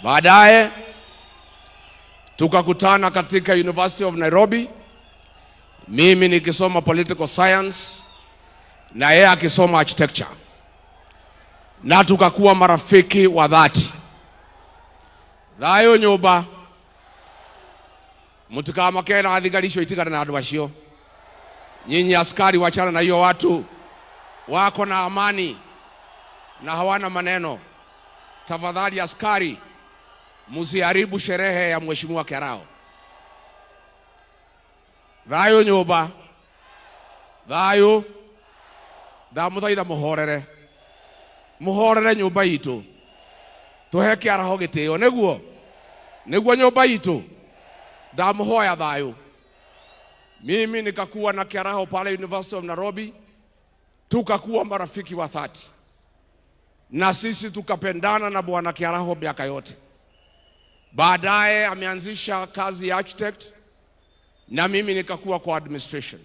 Baadaye tukakutana katika University of Nairobi, mimi nikisoma political science na yeye akisoma architecture, na tukakuwa marafiki wa dhati. Thayo nyumba mutukamake na athigarisho itigana na andu acio. Nyinyi askari wachana na hiyo watu wako na amani na hawana maneno. Tafadhali askari, musiharibu sherehe ya Mheshimiwa Kiarao. Thayo nyumba, thayo, ndamuthaitha muhorere nyumba itu, tuhe Kiarao gitio. Niguo nyumba itu, ndamuhoya thayo. Mimi nikakuwa na Kiarao pale University of Nairobi, tukakuwa marafiki wa dhati, na sisi tukapendana na bwana Kiarao miaka yote. Baadaye ameanzisha kazi ya architect na mimi nikakuwa kwa administration.